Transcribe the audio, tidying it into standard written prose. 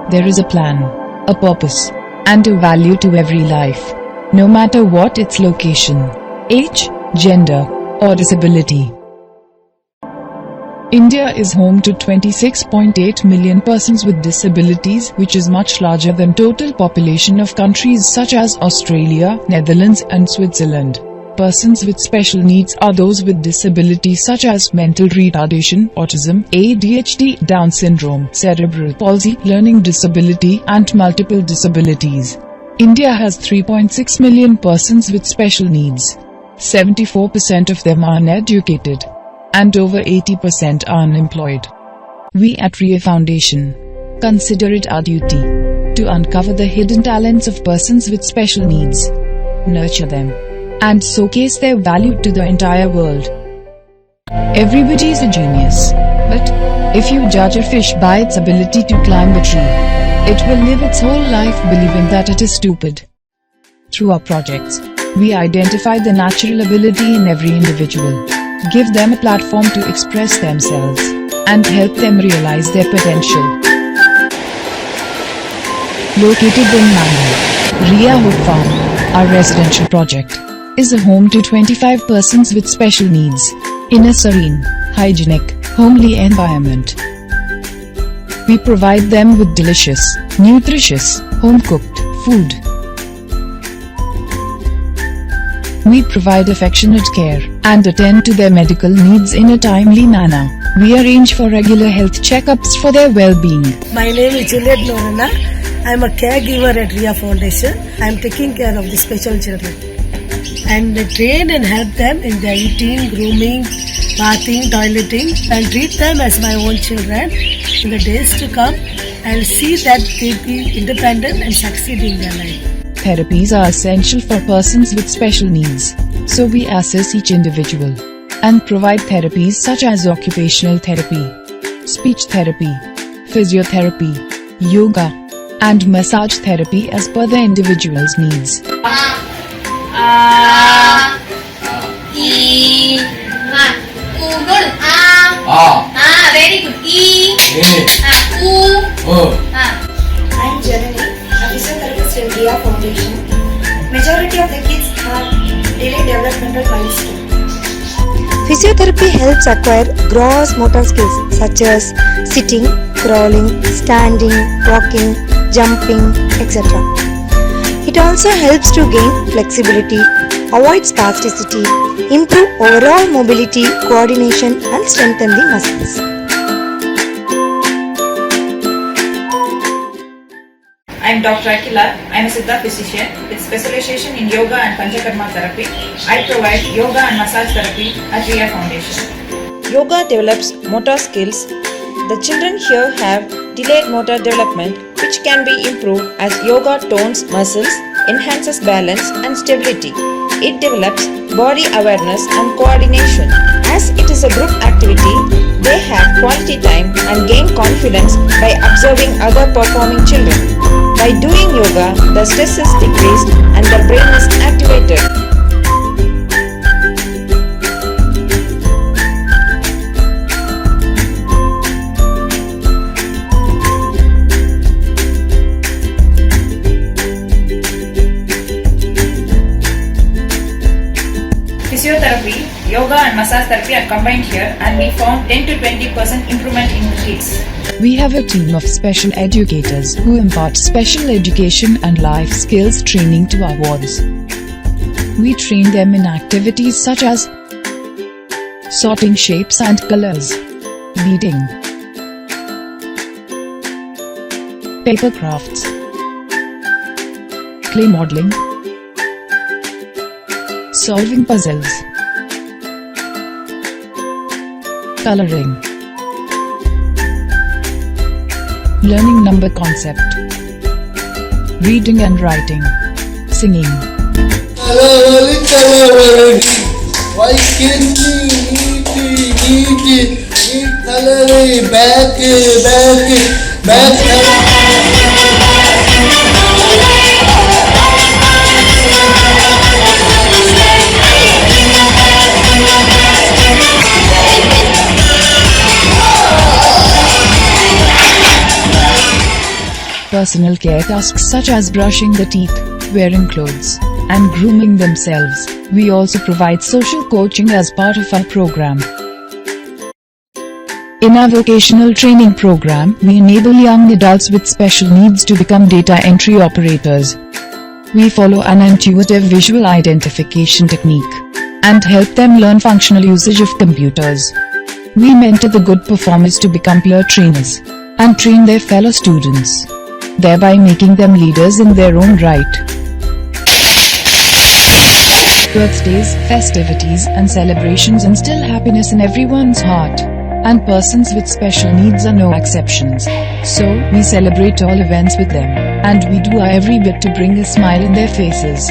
There is a plan, a purpose, and a value to every life, no matter what its location, age, gender, or disability. India is home to 26.8 million persons with disabilities, which is much larger than total population of countries such as Australia, Netherlands and Switzerland. Persons with special needs are those with disabilities such as mental retardation, autism, ADHD, Down syndrome, cerebral palsy, learning disability and multiple disabilities. India has 3.6 million persons with special needs. 74% of them are uneducated, and over 80% are unemployed. We at RIA Foundation consider it our duty to uncover the hidden talents of persons with special needs, nurture them, and showcase their value to the entire world. Everybody is a genius, but if you judge a fish by its ability to climb a tree, it will live its whole life believing that it is stupid. Through our projects, we identify the natural ability in every individual, give them a platform to express themselves, and help them realize their potential. Located in Mangalore, RIA Hope Farm, our residential project, is a home to 25 persons with special needs, in a serene, hygienic, homely environment. We provide them with delicious, nutritious, home-cooked food. We provide affectionate care and attend to their medical needs in a timely manner. We arrange for regular health checkups for their well-being. My name is Juliet Norana. I am a caregiver at RIA Foundation. I am taking care of the special children. And train and help them in their eating, grooming, bathing, toileting, and treat them as my own children. In the days to come, I will see that they be independent and succeed in their life. Therapies are essential for persons with special needs, so we assess each individual and provide therapies such as occupational therapy, speech therapy, physiotherapy, yoga, and massage therapy as per the individual's needs. Very good. I'm Janani, a physiotherapist in RIA Foundation. Majority of the kids have delayed developmental milestone. Physiotherapy helps acquire gross motor skills such as sitting, crawling, standing, walking, jumping, etc. It also helps to gain flexibility, avoid spasticity, improve overall mobility, coordination and strengthen the muscles. I am Dr. Akila. I am a Siddha physician with specialization in yoga and Panchakarma therapy. I provide yoga and massage therapy at RIA Foundation. Yoga develops motor skills. The children here have delayed motor development, which can be improved as yoga tones muscles, enhances balance and stability. It develops body awareness and coordination. As it is a group activity, they have quality time and gain confidence by observing other performing children. By doing yoga, the stress is decreased and the brain is activated. Physiotherapy, yoga and massage therapy are combined here, and we found 10 to 20% improvement in the kids. We have a team of special educators who impart special education and life skills training to our wards. We train them in activities such as sorting shapes and colors, beading, paper crafts, clay modeling, solving puzzles, coloring, learning number concept, reading and writing, singing. Why can't we back? personal care tasks such as brushing the teeth, wearing clothes, and grooming themselves. We also provide social coaching as part of our program. In our vocational training program, we enable young adults with special needs to become data entry operators. We follow an intuitive visual identification technique and help them learn functional usage of computers. We mentor the good performers to become peer trainers and train their fellow students, thereby making them leaders in their own right. Birthdays, festivities, and celebrations instill happiness in everyone's heart, and persons with special needs are no exceptions. So, we celebrate all events with them, and we do our every bit to bring a smile in their faces.